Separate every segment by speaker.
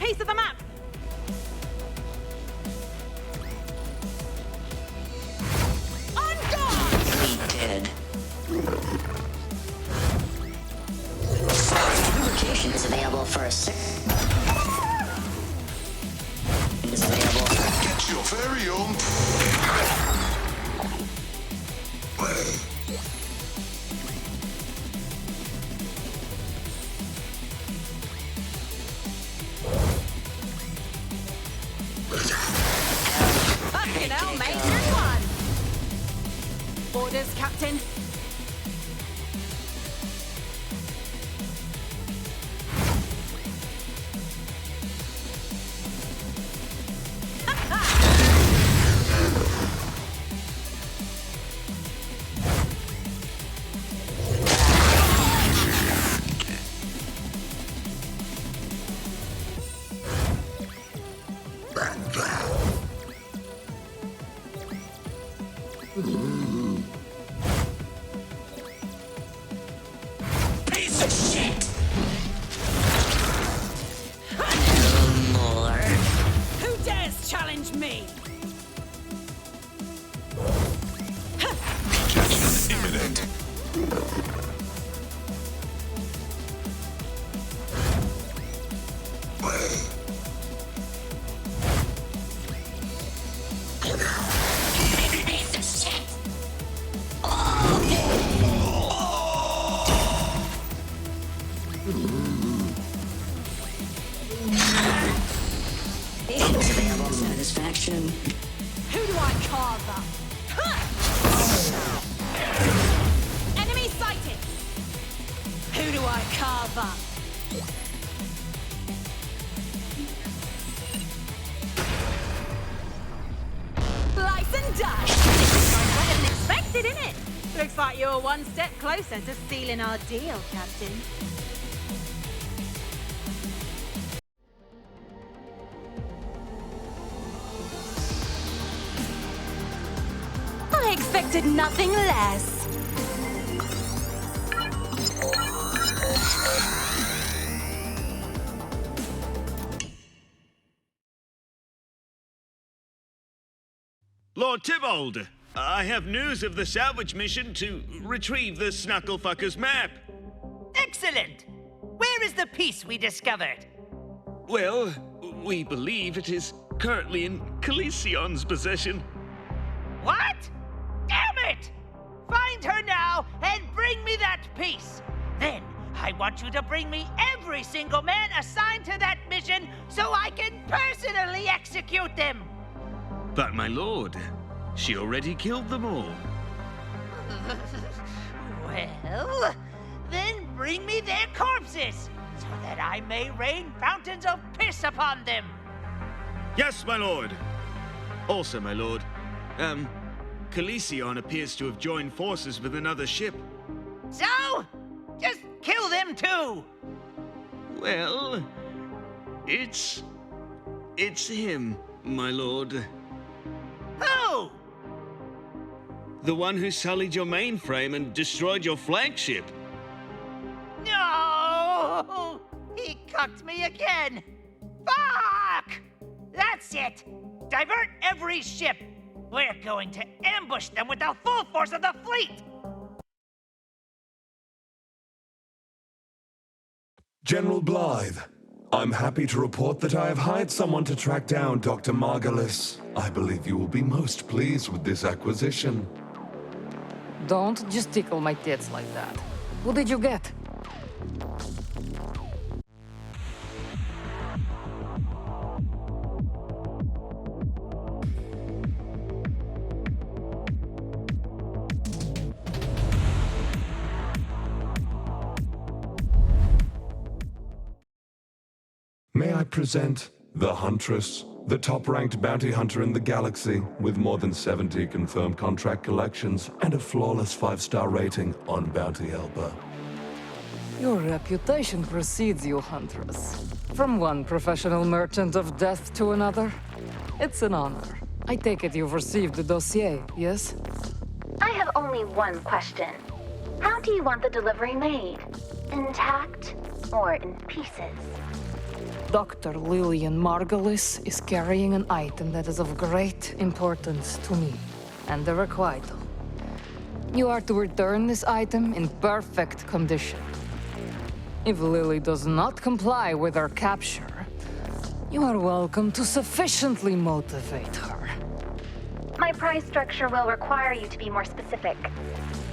Speaker 1: piece of the map! On guard!
Speaker 2: We did. Lubrication is available for a sec. Is available for...
Speaker 3: Get your very own...
Speaker 1: Fucking hell, Major One! Orders, Captain.
Speaker 2: Piece of shit! No more.
Speaker 1: Who dares challenge me?
Speaker 3: Imminent.
Speaker 2: Piece of shit! Patience available satisfaction.
Speaker 1: Who do I carve up? Enemy sighted! Who do I carve up? Slice and dice! Better than expected, innit? Looks like you're one step closer to sealing our deal, Captain. I expected nothing less.
Speaker 4: Lord Tybalt, I have news of the salvage mission to retrieve the Snucklefucker's map.
Speaker 5: Excellent! Where is the piece we discovered?
Speaker 4: Well, we believe it is currently in Calicion's possession.
Speaker 5: What? Damn it! Find her now and bring me that piece. Then I want you to bring me every single man assigned to that mission so I can personally execute them.
Speaker 4: But my lord, she already killed them all.
Speaker 5: Well, then bring me their corpses so that I may rain fountains of piss upon them.
Speaker 4: Yes, my lord. Also, my lord, Calicion appears to have joined forces with another ship.
Speaker 5: So, just kill them too.
Speaker 4: Well, it's him, my lord.
Speaker 5: Who?
Speaker 4: The one who sullied your mainframe and destroyed your flagship.
Speaker 5: No! He cucked me again. Fuck! That's it. Divert every ship. We're going to ambush them with the full force of the fleet.
Speaker 6: General Blythe, I'm happy to report that I have hired someone to track down Dr. Margulis. I believe you will be most pleased with this acquisition.
Speaker 7: Don't just tickle my tits like that. Who did you get?
Speaker 6: May I present the Huntress, the top-ranked bounty hunter in the galaxy, with more than 70 confirmed contract collections and a flawless 5-star rating on Bounty Helper.
Speaker 7: Your reputation precedes you, Huntress. From one professional merchant of death to another. It's an honor. I take it you've received the dossier, yes?
Speaker 8: I have only one question. How do you want the delivery made? Intact or in pieces?
Speaker 7: Dr. Lillian Margulis is carrying an item that is of great importance to me and the Requital. You are to return this item in perfect condition. If Lily does not comply with her capture, you are welcome to sufficiently motivate her.
Speaker 8: My price structure will require you to be more specific.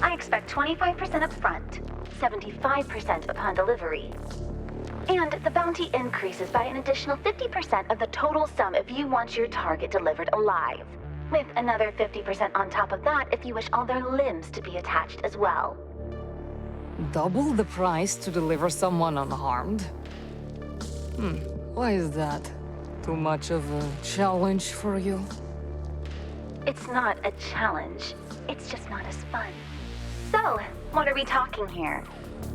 Speaker 8: I expect 25% up front, 75% upon delivery. And the bounty increases by an additional 50% of the total sum if you want your target delivered alive. With another 50% on top of that if you wish all their limbs to be attached as well.
Speaker 7: Double the price to deliver someone unharmed? Why is that? Too much of a challenge for you?
Speaker 8: It's not a challenge. It's just not as fun. So, what are we talking here?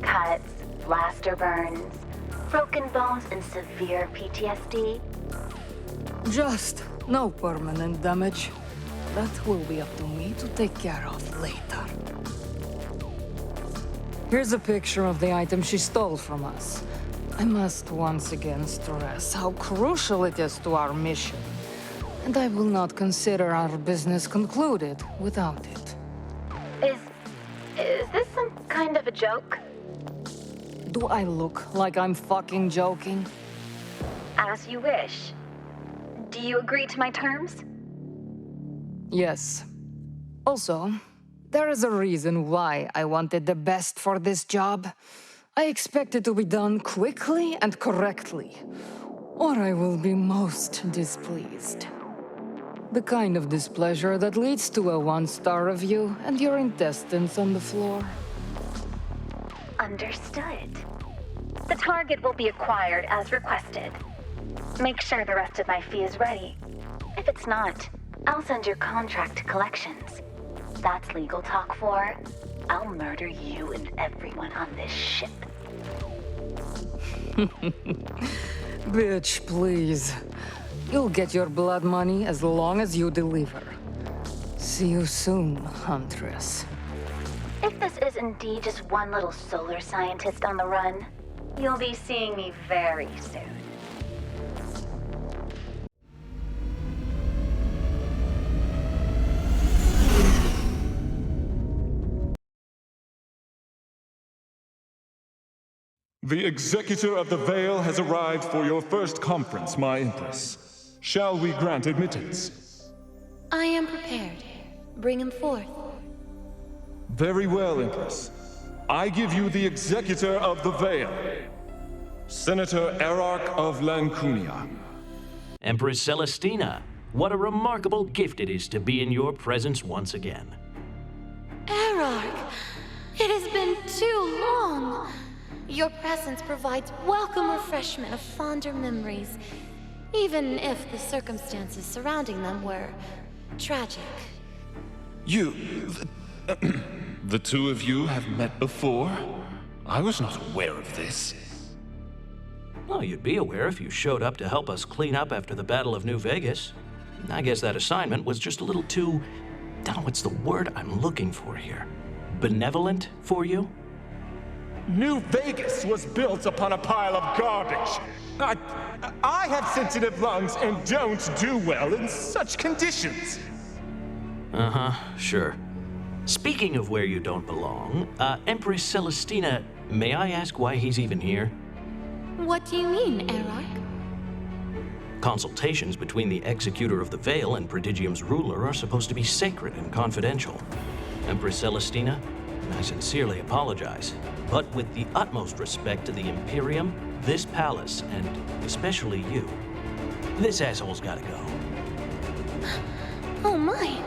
Speaker 8: Cuts, blaster burns, broken bones, and severe PTSD?
Speaker 7: Just no permanent damage. That will be up to me to take care of later. Here's a picture of the item she stole from us. I must once again stress how crucial it is to our mission. And I will not consider our business concluded without it.
Speaker 8: Is this some kind of a joke?
Speaker 7: Do I look like I'm fucking joking?
Speaker 8: As you wish. Do you agree to my terms?
Speaker 7: Yes. Also, there is a reason why I wanted the best for this job. I expect it to be done quickly and correctly, or I will be most displeased. The kind of displeasure that leads to a 1-star review and your intestines on the floor.
Speaker 8: Understood. The target will be acquired as requested. Make sure the rest of my fee is ready. If it's not, I'll send your contract to collections. That's legal talk for I'll murder you and everyone on this ship.
Speaker 7: Bitch, please. You'll get your blood money as long as you deliver. See you soon, Huntress.
Speaker 8: If this is indeed just one little solar scientist on the run, you'll be seeing me very soon.
Speaker 9: The Executor of the Veil has arrived for your first conference, my Empress. Shall we grant admittance?
Speaker 10: I am prepared. Bring him forth.
Speaker 9: Very well, Empress. I give you the Executor of the Veil, Senator Erarch of Lancunia.
Speaker 11: Empress Celestina, what a remarkable gift it is to be in your presence once again.
Speaker 10: Erarch, it has been too long. Your presence provides welcome refreshment of fonder memories, even if the circumstances surrounding them were tragic.
Speaker 9: The two of you have met before? I was not aware of this.
Speaker 11: Well, you'd be aware if you showed up to help us clean up after the Battle of New Vegas. I guess that assignment was just a little too... I don't know what's the word I'm looking for here. Benevolent for you?
Speaker 9: New Vegas was built upon a pile of garbage. I have sensitive lungs and don't do well in such conditions.
Speaker 11: Uh-huh, sure. Speaking of where you don't belong, Empress Celestina, may I ask why he's even here?
Speaker 10: What do you mean, Erarch?
Speaker 11: Consultations between the Executor of the Veil and Prodigium's ruler are supposed to be sacred and confidential. Empress Celestina, I sincerely apologize, but with the utmost respect to the Imperium, this palace, and especially you, this asshole's gotta go.
Speaker 10: Oh my!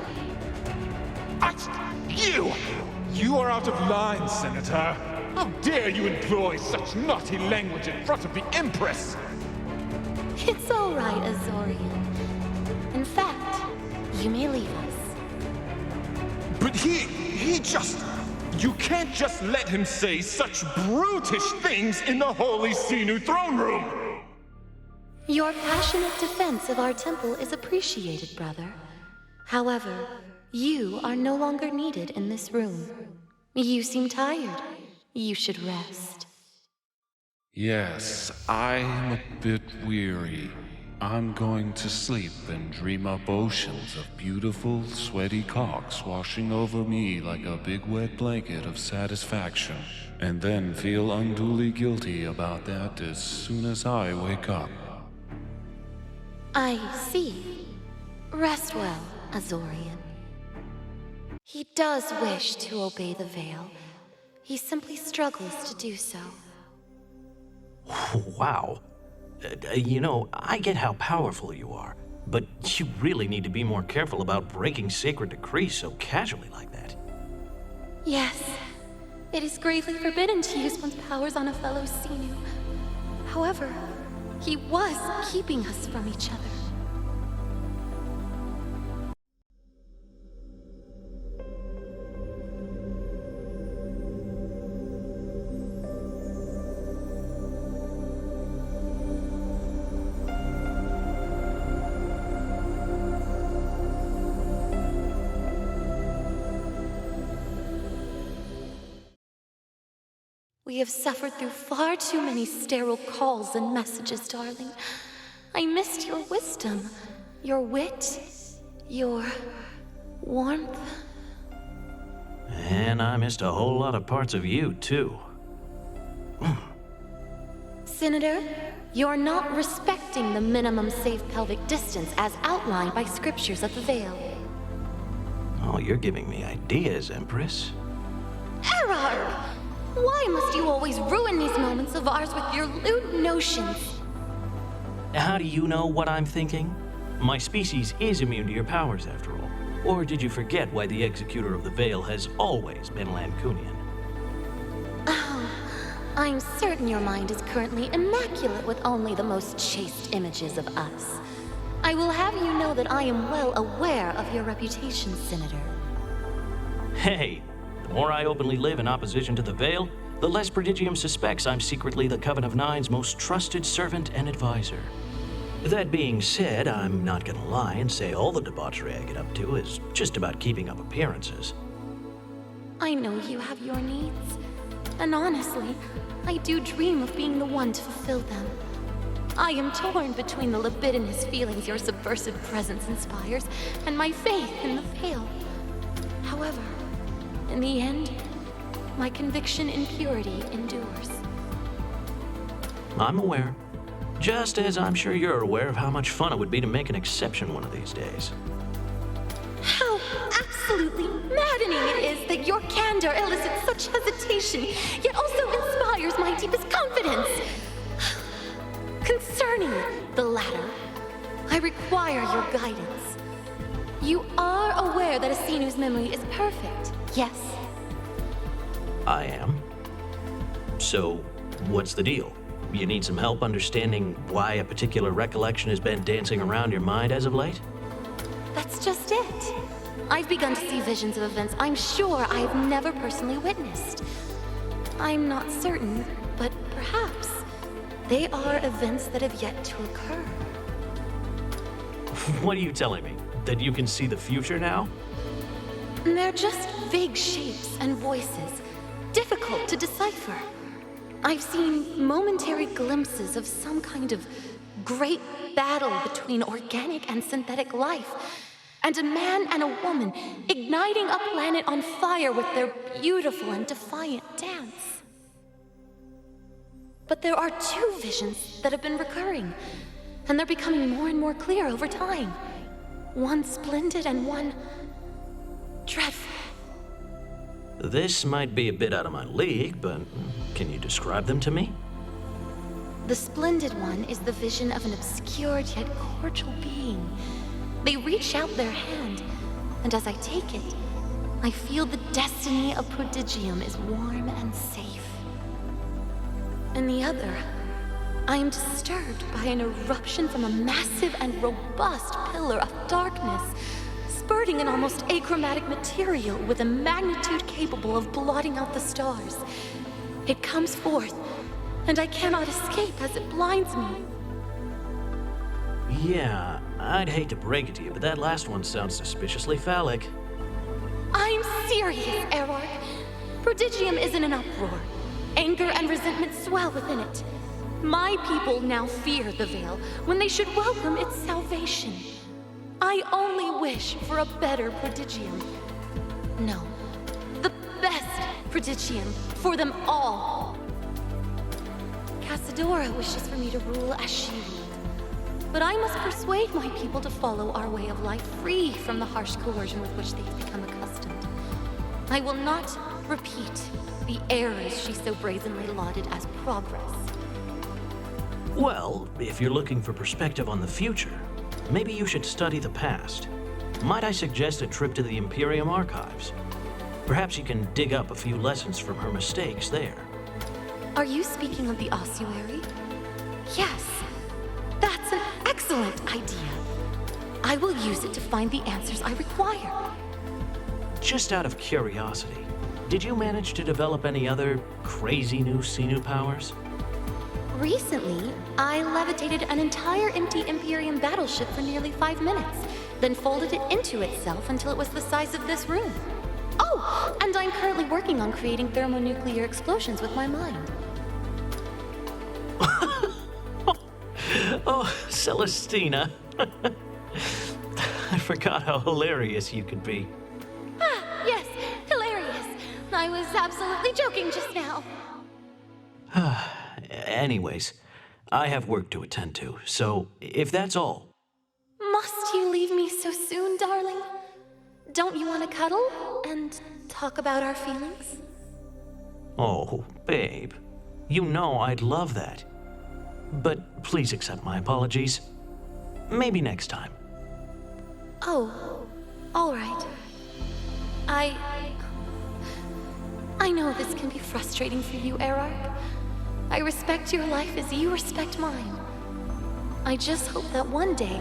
Speaker 9: You are out of line, Senator. How dare you employ such naughty language in front of the Empress?
Speaker 10: It's all right, Azorian. In fact, you may leave us.
Speaker 9: But he just... You can't just let him say such brutish things in the Holy Sinu throne room!
Speaker 10: Your passionate defense of our temple is appreciated, brother. However, you are no longer needed in this room. You seem tired. You should rest.
Speaker 12: Yes, I'm a bit weary. I'm going to sleep and dream up oceans of beautiful, sweaty cocks washing over me like a big wet blanket of satisfaction, and then feel unduly guilty about that as soon as I wake up.
Speaker 10: I see. Rest well, Azorian. He does wish to obey the Veil. He simply struggles to do so.
Speaker 11: Wow. You know, I get how powerful you are, but you really need to be more careful about breaking sacred decrees so casually like that.
Speaker 10: Yes. It is gravely forbidden to use one's powers on a fellow Sinu. However, he was keeping us from each other. We have suffered through far too many sterile calls and messages, darling. I missed your wisdom, your wit, your warmth.
Speaker 11: And I missed a whole lot of parts of you, too.
Speaker 10: Senator, you're not respecting the minimum safe pelvic distance as outlined by scriptures of the Veil.
Speaker 11: Oh, you're giving me ideas, Empress.
Speaker 10: Erarch! Why must you always ruin these moments of ours with your lewd notions?
Speaker 11: How do you know what I'm thinking? My species is immune to your powers, after all. Or did you forget why the Executor of the Veil has always been Lancunian?
Speaker 10: Oh, I'm certain your mind is currently immaculate with only the most chaste images of us. I will have you know that I am well aware of your reputation, Senator.
Speaker 11: Hey, the more I openly live in opposition to the Veil, the less Prodigium suspects I'm secretly the Coven of Nine's most trusted servant and advisor. That being said, I'm not gonna lie and say all the debauchery I get up to is just about keeping up appearances.
Speaker 10: I know you have your needs, and honestly, I do dream of being the one to fulfill them. I am torn between the libidinous feelings your subversive presence inspires and my faith in the Veil. However, in the end, my conviction in purity endures.
Speaker 11: I'm aware. Just as I'm sure you're aware of how much fun it would be to make an exception one of these days.
Speaker 10: How absolutely maddening it is that your candor elicits such hesitation, yet also inspires my deepest confidence. Concerning the latter, I require your guidance. You are aware that Asinu's memory is perfect, yes?
Speaker 11: I am. So, what's the deal? You need some help understanding why a particular recollection has been dancing around your mind as of late?
Speaker 10: That's just it. I've begun to see visions of events I'm sure I've never personally witnessed. I'm not certain, but perhaps they are events that have yet to occur.
Speaker 11: What are you telling me? That you can see the future now?
Speaker 10: They're just vague shapes and voices, difficult to decipher. I've seen momentary glimpses of some kind of great battle between organic and synthetic life, and a man and a woman igniting a planet on fire with their beautiful and defiant dance. But there are two visions that have been recurring, and they're becoming more and more clear over time. One splendid and one dreadful.
Speaker 11: This might be a bit out of my league, but can you describe them to me?
Speaker 10: The splendid one is the vision of an obscured yet cordial being. They reach out their hand, and as I take it, I feel the destiny of Prodigium is warm and safe. In the other, I am disturbed by an eruption from a massive and robust pillar of darkness, spurting an almost achromatic material with a magnitude capable of blotting out the stars. It comes forth, and I cannot escape as it blinds me.
Speaker 11: Yeah, I'd hate to break it to you, but that last one sounds suspiciously phallic.
Speaker 10: I'm serious, Error. Prodigium is in an uproar. Anger and resentment swell within it. My people now fear the Veil when they should welcome its salvation. I only wish for a better Prodigium. No, the best Prodigium for them all. Casadora wishes for me to rule as she ruled. But I must persuade my people to follow our way of life free from the harsh coercion with which they've become accustomed. I will not repeat the errors she so brazenly lauded as progress.
Speaker 11: Well, if you're looking for perspective on the future, maybe you should study the past. Might I suggest a trip to the Imperium archives? Perhaps you can dig up a few lessons from her mistakes there.
Speaker 10: Are you speaking of the ossuary? Yes, that's an excellent idea. I will use it to find the answers I require.
Speaker 11: Just out of curiosity, did you manage to develop any other crazy new Sinu powers?
Speaker 10: Recently, I levitated an entire empty Imperium battleship for nearly 5 minutes, then folded it into itself until it was the size of this room. Oh, and I'm currently working on creating thermonuclear explosions with my mind.
Speaker 11: Oh, Celestina. I forgot how hilarious you could be.
Speaker 10: Ah, yes, hilarious. I was absolutely joking just now.
Speaker 11: Anyways, I have work to attend to, so if that's all.
Speaker 10: Must you leave me so soon, darling? Don't you want to cuddle and talk about our feelings?
Speaker 11: Oh, babe. You know I'd love that. But please accept my apologies. Maybe next time.
Speaker 10: Oh, all right. I know this can be frustrating for you, Erark. I respect your life as you respect mine. I just hope that one day,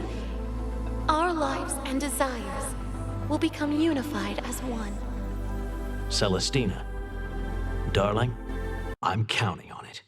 Speaker 10: our lives and desires will become unified as one.
Speaker 11: Celestina, darling, I'm counting on it.